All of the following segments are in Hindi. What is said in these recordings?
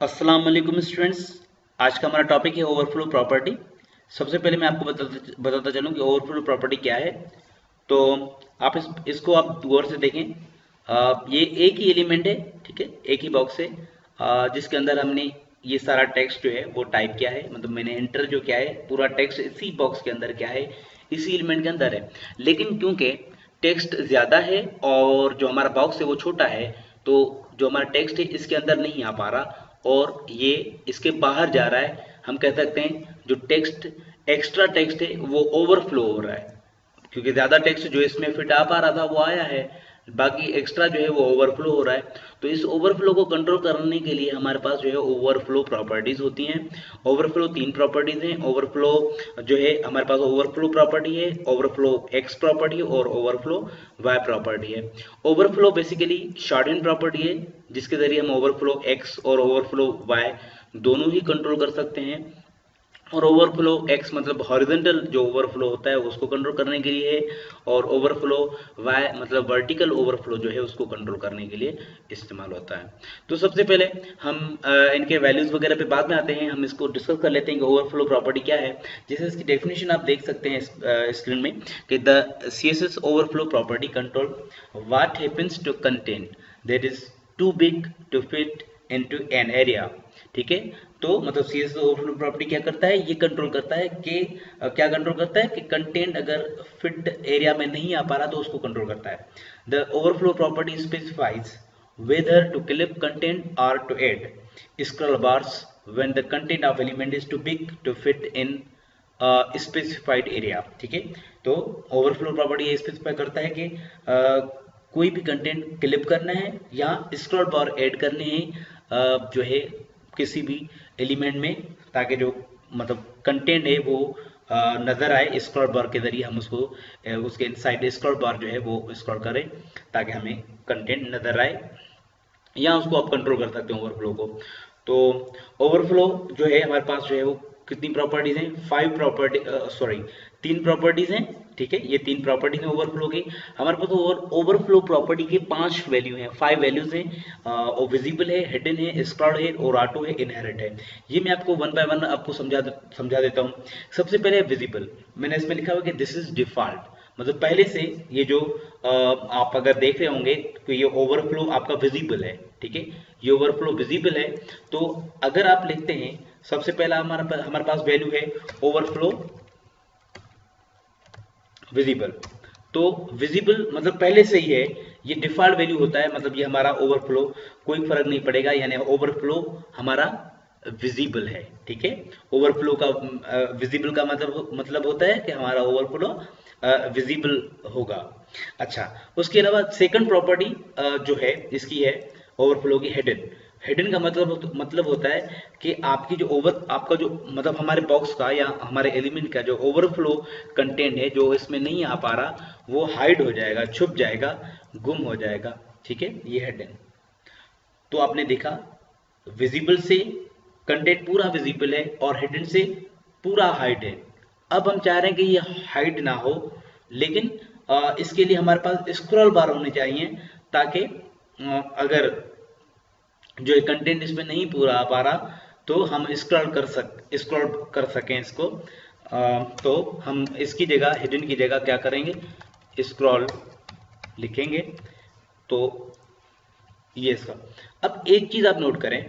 अस्सलाम वालेकुम स्टूडेंट्स। आज का हमारा टॉपिक है ओवरफ्लो प्रॉपर्टी। सबसे पहले मैं आपको बताता चलूं कि ओवरफ्लो प्रॉपर्टी क्या है। तो आप इसको आप गौर से देखें। ये एक ही एलिमेंट है, ठीक है, एक ही बॉक्स है, जिसके अंदर हमने ये सारा टेक्स्ट जो है वो टाइप किया है। मतलब मैंने एंटर जो क्या है, पूरा टेक्स्ट इसी बॉक्स के अंदर क्या है, इसी एलिमेंट के अंदर है। लेकिन क्योंकि टेक्स्ट ज़्यादा है और जो हमारा बॉक्स है वो छोटा है, तो जो हमारा टेक्स्ट है इसके अंदर नहीं आ पा रहा और ये इसके बाहर जा रहा है। हम कह सकते हैं जो टेक्स्ट एक्स्ट्रा टेक्स्ट है वो ओवरफ्लो हो रहा है, क्योंकि ज़्यादा टेक्स्ट जो इसमें फिट आ पा रहा था वो आया है, बाकी एक्स्ट्रा जो है वो ओवरफ्लो हो रहा है। तो इस ओवरफ्लो को कंट्रोल करने के लिए हमारे पास जो है ओवरफ्लो प्रॉपर्टीज होती हैं। ओवरफ्लो तीन प्रॉपर्टीज हैं। ओवरफ्लो जो है हमारे पास ओवरफ्लो प्रॉपर्टी है, ओवरफ्लो एक्स प्रॉपर्टी और ओवरफ्लो वाई प्रॉपर्टी है। Overflow basically short hand property है, जिसके जरिए हम ओवरफ्लो एक्स और ओवरफ्लो वाई दोनों ही कंट्रोल कर सकते हैं। और ओवरफ्लो एक्स मतलब हॉरिजेंटल जो ओवरफ्लो होता है उसको कंट्रोल करने के लिए है, और ओवरफ्लो वाई मतलब वर्टिकल ओवरफ्लो जो है उसको कंट्रोल करने के लिए इस्तेमाल होता है। तो सबसे पहले हम इनके वैल्यूज वगैरह पे बाद में आते हैं, हम इसको डिस्कस कर लेते हैं कि ओवरफ्लो प्रॉपर्टी क्या है। जैसे इसकी डेफिनेशन आप देख सकते हैं स्क्रीन में कि the CSS overflow property control what happens to content that is too big to fit into an area. ठीक है, तो मतलब CSS ओवरफ्लो प्रॉपर्टी क्या करता है, ये कंट्रोल करता है कि क्या कंट्रोल करता है कि कंटेंट अगर फिट एरिया में नहीं आ पा रहा तो उसको कंट्रोल करता है। The overflow property specifies whether to clip content or to add scroll bars when the content of element is too big to fit in specified area. ठीक है, तो ओवरफ्लो प्रॉपर्टी ये स्पेसिफाई करता है कि कोई भी कंटेंट क्लिप करना है या स्क्रॉल बार ऐड करने हैं जो है किसी भी एलिमेंट में, ताकि जो मतलब कंटेंट है वो नजर आए स्क्रॉल बार के जरिए हम उसको उसके इनसाइड स्क्रॉल बार जो है वो स्क्रॉल करें ताकि हमें कंटेंट नजर आए, या उसको आप कंट्रोल कर सकते हैं ओवरफ्लो को। तो ओवरफ्लो जो है हमारे पास जो है वो कितनी प्रॉपर्टीज हैं, फाइव प्रॉपर्टी सॉरी तीन प्रॉपर्टीज हैं। ठीक है, ये तीन प्रॉपर्टीज हैं ओवरफ्लो की। हमारे पास ओवरफ्लो प्रॉपर्टी के पांच वैल्यू हैं, फाइव वैल्यूज हैं। विजिबल है, हिडन है, स्क्रॉल है और ऑटो है, इनहेरिट है। ये मैं आपको वन बाय वन आपको समझा देता हूँ। सबसे पहले विजिबल, मैंने इसमें लिखा हुआ कि दिस इज डिफॉल्ट, मतलब पहले से ये जो आप अगर देख रहे होंगे तो ये ओवरफ्लो आपका विजिबल है। ठीक है, ये ओवरफ्लो विजिबल है। तो अगर आप लिखते हैं, सबसे पहला हमारे पास वैल्यू है ओवरफ्लो विजिबल। तो विजिबल मतलब पहले से ही है, ये डिफॉल्ट वैल्यू होता है, मतलब ये हमारा ओवरफ्लो कोई फर्क नहीं पड़ेगा, यानी ओवरफ्लो हमारा विजिबल है। ठीक है, ओवरफ्लो का विजिबल का मतलब होता है कि हमारा ओवरफ्लो विजिबल होगा। अच्छा, उसके अलावा सेकंड प्रॉपर्टी जो है इसकी है ओवरफ्लो की हिडन। हिडन का मतलब होता है कि आपकी जो आपका जो मतलब हमारे बॉक्स का या हमारे एलिमेंट का जो ओवरफ्लो कंटेंट है जो इसमें नहीं आ पा रहा वो हाइड हो जाएगा, छुप जाएगा, गुम हो जाएगा। ठीक है, ये हिडन। तो आपने देखा विजिबल से कंटेंट पूरा विजिबल है और हिडन से पूरा हाइड है। अब हम चाह रहे हैं कि ये हाइड ना हो, लेकिन इसके लिए हमारे पास स्क्रॉल बार होने चाहिए, ताकि अगर जो ये कंटेंट इसमें नहीं पूरा आ पा रहा तो हम स्क्रॉल कर सकें इसको। तो हम इसकी जगह हिडन की जगह क्या करेंगे, स्क्रॉल लिखेंगे। तो ये इसका। अब एक चीज आप नोट करें,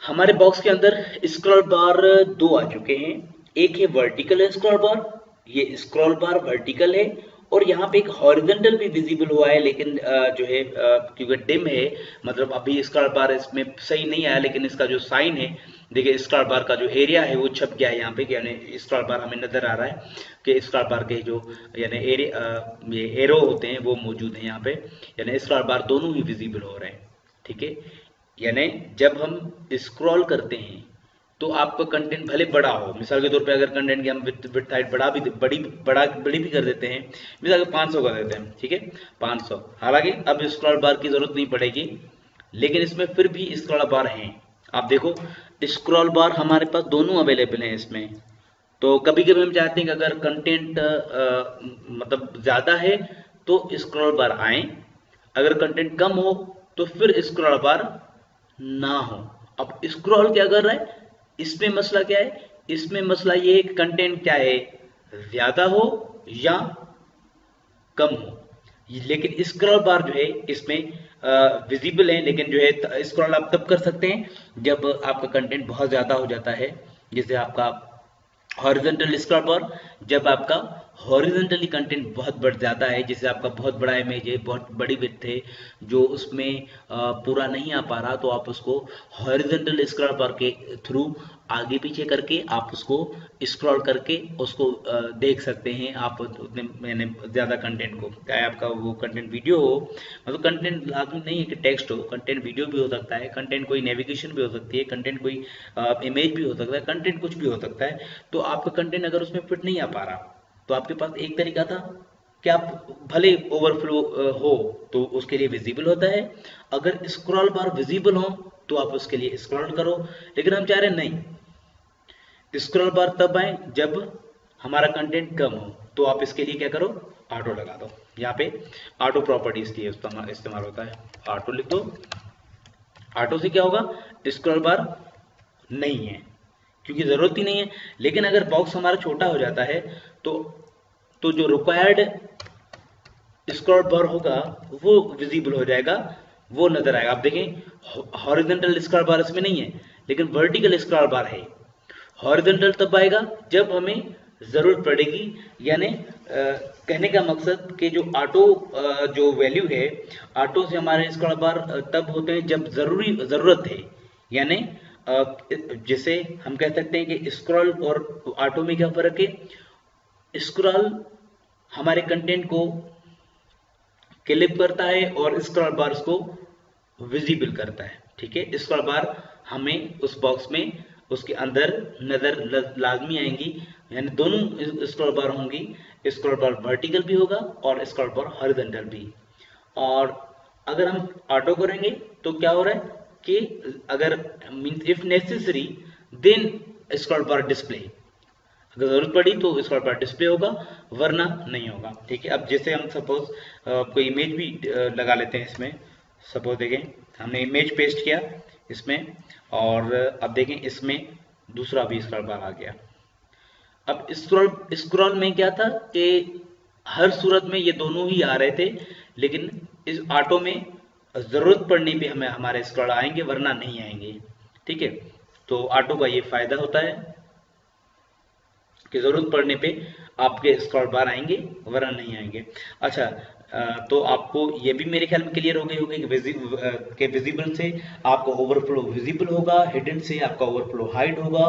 हमारे बॉक्स के अंदर स्क्रॉल बार दो आ चुके हैं। एक है वर्टिकल स्क्रॉल बार, ये स्क्रॉल बार वर्टिकल है, और यहाँ पे एक हॉरिजॉन्टल भी विजिबल हुआ है, लेकिन जो है क्योंकि डिम है, मतलब अभी स्क्रॉल बार इसमें सही नहीं आया, लेकिन इसका जो साइन है देखिए, स्क्रॉल बार का जो एरिया है वो छप गया है यहाँ पे, यानी स्क्रॉल बार हमें नजर आ रहा है कि स्क्रॉल बार के जो यानी ये एरो होते हैं वो मौजूद है यहाँ पे, यानी स्क्रॉल बार दोनों ही विजिबल हो रहे हैं। ठीक है, यानी जब हम स्क्रॉल करते हैं तो आपका कंटेंट भले बड़ा हो, मिसाल के तौर पे अगर कंटेंट की हम विड्थ हाइट बड़ी भी कर देते हैं, मिसाल के 500 कर देते हैं। ठीक है, 500, हालांकि अब स्क्रॉल बार की जरूरत नहीं पड़ेगी, लेकिन इसमें फिर भी स्क्रॉल बार हैं। आप देखो स्क्रॉल बार हमारे पास दोनों अवेलेबल हैं इसमें। तो कभी कभी हम चाहते हैं कि अगर कंटेंट मतलब ज्यादा है तो स्क्रॉल बार आए, अगर कंटेंट कम हो तो फिर स्क्रॉल बार ना हो। अब स्क्रॉल क्या कर रहा है, इसमें मसला क्या है, इसमें मसला ये है कि कंटेंट क्या है, ज्यादा हो या कम हो। लेकिन स्क्रॉल बार जो है इसमें विजिबल है, लेकिन जो है स्क्रॉल आप तब कर सकते हैं जब आपका कंटेंट बहुत ज्यादा हो जाता है। जैसे आपका हॉरिजॉन्टल स्क्रॉल बार, जब आपका हॉरिजॉन्टली कंटेंट बहुत बढ़ जाता है, जैसे आपका बहुत बड़ा इमेज है, बहुत बड़ी विड्थ है, जो उसमें पूरा नहीं आ पा रहा, तो आप उसको हॉरिजॉन्टल स्क्रॉल बार के थ्रू आगे पीछे करके आप उसको स्क्रॉल करके उसको देख सकते हैं। आप उतने मैंने ज़्यादा कंटेंट को, चाहे आपका वो कंटेंट वीडियो हो, मतलब कंटेंट लाजमी नहीं है कि टेक्स्ट हो, कंटेंट वीडियो भी हो सकता है, कंटेंट कोई नेविगेशन भी हो सकती है, कंटेंट कोई इमेज भी हो सकता है, कंटेंट कुछ भी हो सकता है। तो आपका कंटेंट अगर उसमें फिट नहीं आ पा रहा, तो आपके पास एक तरीका था कि आप भले ओवरफ्लो हो तो उसके लिए विजिबल होता है, अगर स्क्रॉल बार विजिबल हो तो आप उसके लिए स्क्रॉल करो। लेकिन हम चाह रहे हैं नहीं, स्क्रॉल बार तब आए जब हमारा कंटेंट कम हो, तो आप इसके लिए क्या करो, ऑटो लगा दो। यहाँ पे ऑटो प्रॉपर्टीज की इस्तेमाल होता है, ऑटो लिख दो। ऑटो से क्या होगा, स्क्रॉल बार नहीं है क्योंकि जरूरत ही नहीं है। लेकिन अगर बॉक्स हमारा छोटा हो जाता है तो जो रिक्वायर्ड स्क्रॉल बार होगा वो विजिबल हो जाएगा, वो नजर आएगा। आप देखें हॉरिजॉन्टल स्क्रॉल बार इसमें नहीं है, लेकिन वर्टिकल स्क्रॉल बार है। हॉरिजॉन्टल तब आएगा जब हमें जरूरत पड़ेगी, यानी कहने का मकसद कि जो ऑटो जो वैल्यू है, ऑटो से हमारे स्क्रॉल बार तब होते हैं जब जरूरत है। यानी जैसे हम कह सकते हैं कि स्क्रॉल और ऑटो में क्या फर्क है, स्क्रॉल हमारे कंटेंट को क्लिप करता है और स्क्रॉल बार को विजिबल करता है। ठीक है, स्क्रॉल बार हमें उस बॉक्स में उसके अंदर नजर लाजमी आएंगी, यानी दोनों स्क्रॉल बार होंगी, स्क्रॉल बार वर्टिकल भी होगा और स्क्रॉल बार हॉरिजॉन्टल भी। और अगर हम ऑटो करेंगे तो क्या हो रहा है कि अगर if necessary then scroll bar display, अगर जरूरत पड़ी तो स्क्रॉल बार डिस्प्ले होगा, वरना नहीं होगा। ठीक है, अब जैसे हम सपोज कोई इमेज भी लगा लेते हैं इसमें। सपोज देखें हमने इमेज पेस्ट किया इसमें, और अब देखें इसमें दूसरा भी स्क्रॉल बार आ गया। अब स्क्रॉल स्क्रॉल में क्या था कि हर सूरत में ये दोनों ही आ रहे थे, लेकिन इस ऑटो में जरूरत पड़ने पे हमें हमारे स्क्रॉल आएंगे, वरना नहीं आएंगे। ठीक है, तो ऑटो का ये फायदा होता है कि जरूरत पड़ने पे आपके स्क्रॉल बार आएंगे, वरना नहीं आएंगे। अच्छा, तो आपको ये भी मेरे ख्याल में क्लियर हो गई होगी कि विजिबल से आपका ओवरफ्लो विजिबल होगा, हिडन से आपका ओवरफ्लो हाइड होगा।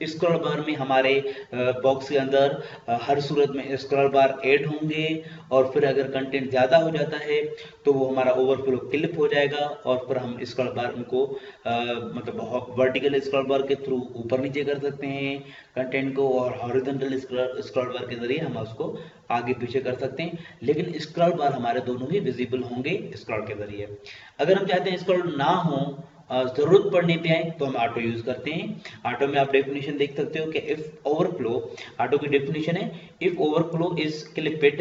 स्क्रॉल बार में हमारे बॉक्स के अंदर हर सूरत में स्क्रॉल बार ऐड होंगे, और फिर अगर कंटेंट ज़्यादा हो जाता है तो वो हमारा ओवरफ्लो क्लिप हो जाएगा, और फिर हम स्क्रॉल बार को मतलब वर्टिकल स्क्रॉल बार के थ्रू ऊपर नीचे कर सकते हैं कंटेंट को, और हॉरिजॉन्टल स्क्रॉल बार के जरिए हम उसको आगे पीछे कर सकते हैं। लेकिन स्क्रॉल बार हमारे दोनों ही विजिबल होंगे स्क्रॉल के जरिए। अगर हम चाहते हैं स्क्रॉल ना हो, जरूरत पड़ने पे आए, तो हम ऑटो यूज करते हैं। ऑटो में आप डेफिनेशन देख सकते हो कि इफ ओवरफ्लो, ऑटो की डेफिनेशन है इफ ओवरफ्लो इज क्लिपेड,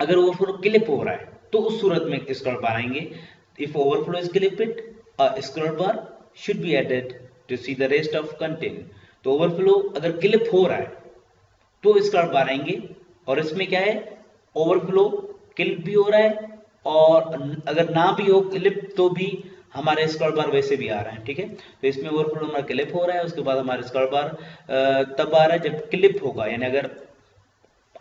अगर ओवरफ्लो क्लिप हो रहा है तो उस सूरत में स्क्रॉल बार आएंगे। If overflow is clipped, scroll bar should be added to see the rest of content. तो ओवरफ्लो अगर क्लिप हो रहा है तो स्क्रॉल बार आएंगे, और इसमें क्या है, ओवरफ्लो क्लिप भी हो रहा है, और अगर ना भी हो क्लिप तो भी हमारे स्क्रॉल बार वैसे भी आ रहा है। ठीक है, तो इसमें ओवरफ्लो हमारा क्लिप हो रहा है, उसके बाद हमारे स्क्रॉल बार तब आ रहा है जब क्लिप होगा, यानी अगर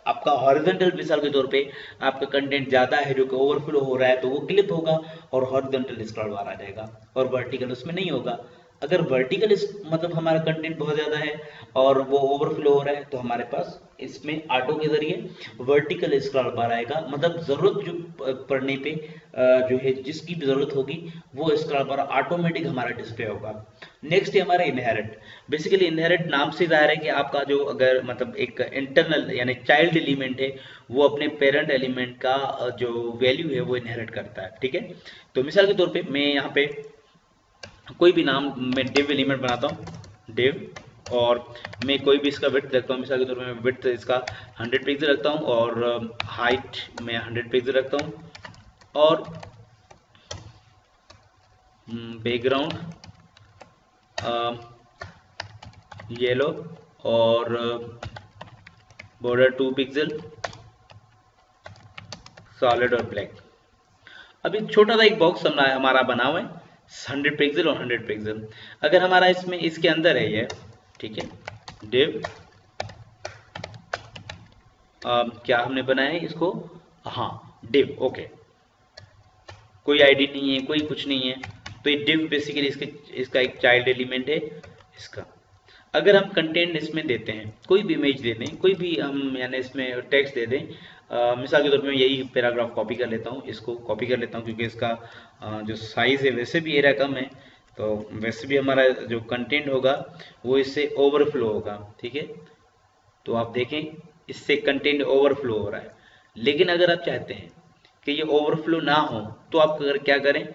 आपका हॉरिजॉन्टल मिसाल के तौर पे आपका कंटेंट ज्यादा है जो कि ओवरफ्लो हो रहा है, तो वो क्लिप होगा और हॉरिजॉन्टल स्क्रॉल बार आ जाएगा, और वर्टिकल उसमें नहीं होगा। अगर वर्टिकल मतलब हमारा कंटेंट बहुत ज्यादा है और वो ओवरफ्लो हो रहा है, तो हमारे पास इसमें ऑटो के जरिए वर्टिकल स्क्रॉल बार आएगा, मतलब जरूरत जो पड़ने पे जो है जिसकी भी जरूरत होगी वो स्क्रॉल बार ऑटोमेटिक हमारा डिस्प्ले होगा। नेक्स्ट है हमारा इनहेरिट। बेसिकली इनहेरिट नाम से जाहिर है कि आपका जो अगर मतलब एक इंटरनल यानी चाइल्ड एलिमेंट है, वो अपने पेरेंट एलिमेंट का जो वैल्यू है वो इनहेरिट करता है। ठीक है, तो मिसाल के तौर पे मैं यहाँ पे कोई भी नाम, मैं डिव एलिमेंट बनाता हूँ डिव, और मैं कोई भी इसका विड्थ रखता हूँ। मिसाल के तौर पे मैं विड्थ इसका 100 पिक्सल रखता हूँ, और हाइट मैं 100 पिक्सल रखता हूँ, और बैकग्राउंड येलो और बॉर्डर 2 पिक्सल, सॉलिड और ब्लैक। अभी छोटा सा एक बॉक्स हमारा बना हुआ है 100 पिक्सल और 100 पिक्सल। अगर हमारा इसमें इसके अंदर है ये, ठीक है, डिव क्या हमने बनाया है इसको, हाँ डिव, ओके, कोई आईडी नहीं है, कोई कुछ नहीं है, तो ये डिव बेसिकली इसका एक चाइल्ड एलिमेंट है इसका। अगर हम कंटेंट इसमें देते हैं, कोई भी इमेज दे दें, कोई भी हम यानी इसमें टेक्स्ट दे दें, मिसाल के तौर पे मैं यही पैराग्राफ कॉपी कर लेता हूँ, इसको कॉपी कर लेता हूँ क्योंकि इसका जो साइज है वैसे भी एरिया कम है, तो वैसे भी हमारा जो कंटेंट होगा वो इससे ओवरफ्लो होगा, ठीक है। तो आप देखें इससे कंटेंट ओवरफ्लो हो रहा है। लेकिन अगर आप चाहते हैं कि ये ओवरफ्लो ना हो, तो आप अगर क्या करें,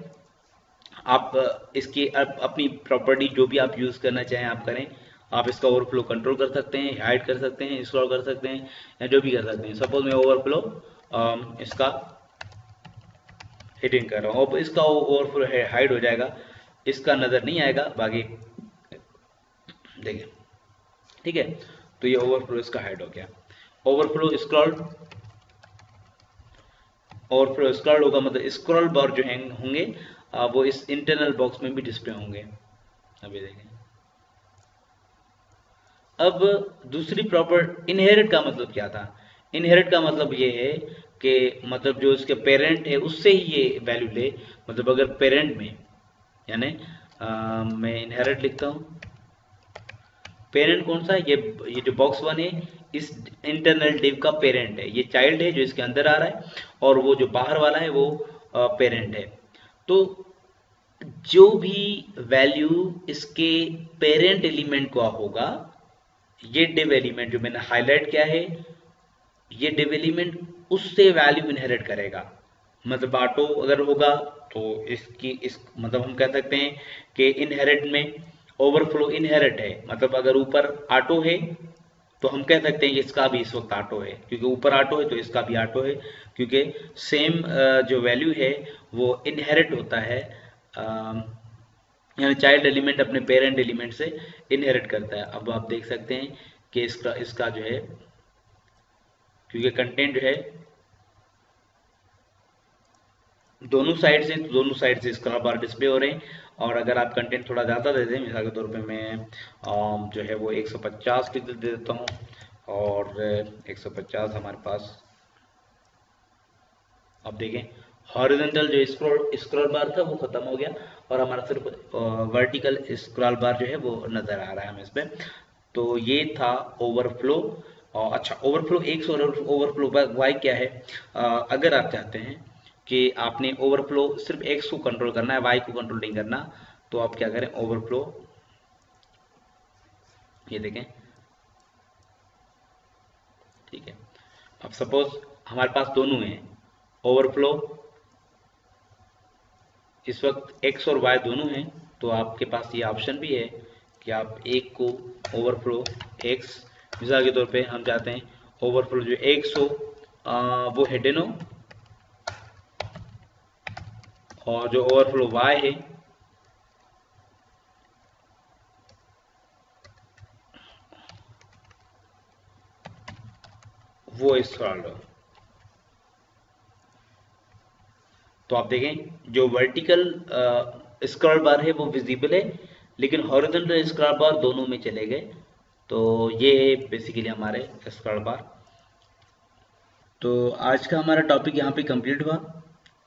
आप इसकी अपनी प्रॉपर्टी जो भी आप यूज़ करना चाहें आप करें। आप इसका ओवरफ्लो कंट्रोल कर सकते हैं, हाइड कर सकते हैं, स्क्रॉल कर सकते हैं, या जो भी कर सकते हैं। सपोज मैं ओवरफ्लो इसका हिडिंग कर रहा हूँ, अब इसका ओवरफ्लो हाइड हो जाएगा, इसका नज़र नहीं आएगा, बाकी देखिए, ठीक है। तो ये ओवरफ्लो इसका हाइड हो गया। ओवरफ्लो स्क्रॉल होगा, मतलब स्क्रॉल बार जो होंगे वो इस इंटरनल बॉक्स में भी डिस्प्ले होंगे। अभी देखें, अब दूसरी प्रॉपर इनहेरिट का मतलब क्या था। इनहेरिट का मतलब ये है कि मतलब जो इसके पेरेंट है उससे ही ये वैल्यू ले, मतलब अगर पेरेंट में यानी मैं इनहेरिट लिखता हूँ, पेरेंट कौन सा है, ये जो बॉक्स वन है इस इंटरनल डिव का पेरेंट है, ये चाइल्ड है जो इसके अंदर आ रहा है, और वो जो बाहर वाला है वो पेरेंट है। तो जो भी वैल्यू इसके पेरेंट एलिमेंट का होगा, ये डिव एलिमेंट जो मैंने हाईलाइट किया है, ये डिव एलिमेंट उससे वैल्यू इनहेरिट करेगा। मतलब ऑटो अगर होगा तो इस मतलब हम कह सकते हैं कि इनहेरिट में ओवरफ्लो इनहेरिट है, मतलब अगर ऊपर ऑटो है तो हम कह सकते हैं कि इसका भी इस वक्त ऑटो है, क्योंकि ऊपर ऑटो है तो इसका भी ऑटो है, क्योंकि सेम जो वैल्यू है वो इनहेरिट होता है, यानी चाइल्ड एलिमेंट अपने पेरेंट एलिमेंट से इनहेरिट करता है। अब आप देख सकते हैं कि इसका जो है, क्योंकि कंटेंट जो है दोनों साइड से, तो दोनों साइड से स्क्रॉल बार डिस्प्ले हो रहे हैं। और अगर आप कंटेंट थोड़ा ज़्यादा दे दें, मिसाल के तौर पे मैं जो है वो 150 पिक्सल दे देता हूँ, और 150 हमारे पास, अब देखें हॉरिजॉन्टल जो स्क्रॉल बार था वो खत्म हो गया, और हमारा सिर्फ वर्टिकल स्क्रॉल बार जो है वो नज़र आ रहा है हमें इसमें। तो ये था ओवरफ्लो। अच्छा, ओवरफ्लो एक सौ ओवरफ्लो वाई क्या है, अगर आप चाहते हैं कि आपने ओवरफ्लो सिर्फ एक्स को कंट्रोल करना है, वाई को कंट्रोल नहीं करना, तो आप क्या करें, ओवरफ्लो, ये देखें, ठीक है। अब सपोज हमारे पास दोनों हैं, ओवरफ्लो इस वक्त एक्स और वाई दोनों हैं, तो आपके पास ये ऑप्शन भी है कि आप एक को ओवरफ्लो एक्स, मिसाल के तौर पे हम चाहते हैं ओवरफ्लो जो एक्स हो वो हिडन हो, और जो ओवरफ्लो वाई है वो स्क्रॉल हो। तो आप देखें जो वर्टिकल स्क्रॉल बार है वो विजिबल है, लेकिन हॉरिजॉन्टल स्क्रॉल बार दोनों में चले गए। तो ये है बेसिकली हमारे स्क्रॉल बार। तो आज का हमारा टॉपिक यहाँ पे कंप्लीट हुआ।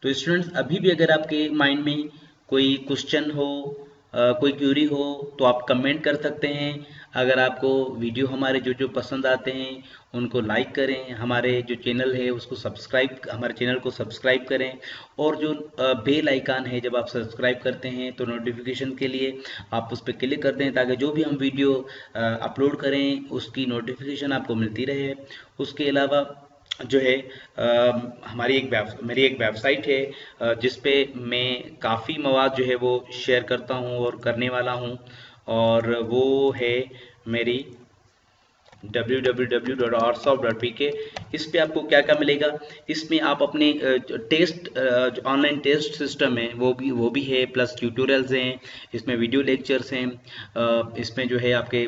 तो स्टूडेंट्स, अभी भी अगर आपके माइंड में कोई क्वेश्चन हो, कोई क्यूरी हो, तो आप कमेंट कर सकते हैं। अगर आपको वीडियो हमारे जो जो पसंद आते हैं उनको लाइक करें, हमारे जो चैनल है उसको सब्सक्राइब, हमारे चैनल को सब्सक्राइब करें, और जो बेल आइकन है जब आप सब्सक्राइब करते हैं तो नोटिफिकेशन के लिए आप उस पर क्लिक करते हैं, ताकि जो भी हम वीडियो अपलोड करें उसकी नोटिफिकेशन आपको मिलती रहे। उसके अलावा जो है मेरी एक वेबसाइट है जिस पे मैं काफ़ी मवाद जो है वो शेयर करता हूँ और करने वाला हूँ, और वो है मेरी www.rsoft.pk। इस पे आपको क्या क्या मिलेगा, इसमें आप अपने टेस्ट ऑनलाइन टेस्ट सिस्टम है वो भी है, प्लस ट्यूटोरियल्स हैं, इसमें वीडियो लेक्चर्स हैं, इसमें जो है आपके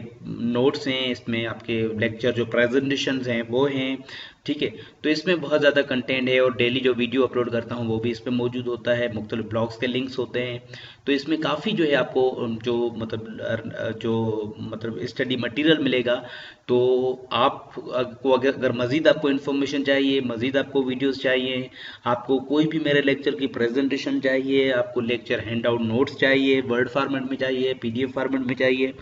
नोट्स हैं, इसमें आपके लेक्चर जो प्रेजेंटेशंस हैं वो हैं, ठीक है। तो इसमें बहुत ज़्यादा कंटेंट है, और डेली जो वीडियो अपलोड करता हूँ वो भी इसमें मौजूद होता है, मुख्तलिफ ब्लॉग्स के लिंक्स होते हैं। तो इसमें काफ़ी जो है आपको जो मतलब स्टडी मटेरियल मिलेगा। तो आपको अगर मज़ीद आपको इन्फॉर्मेशन चाहिए, मज़ीद आपको वीडियोस चाहिए, आपको कोई भी मेरे लेक्चर की प्रेजेंटेशन चाहिए, आपको लेक्चर हैंड आउट नोट्स चाहिए, वर्ड फॉर्मेट में चाहिए, पीडीएफ फॉर्मेट में चाहिए,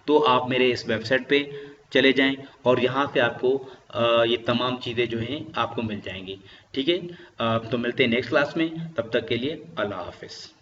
तो आप मेरे इस वेबसाइट पे चले जाएं और यहाँ से आपको ये तमाम चीज़ें जो हैं आपको मिल जाएंगी, ठीक है। तो मिलते हैं नेक्स्ट क्लास में, तब तक के लिए अल्लाह हाफिज़।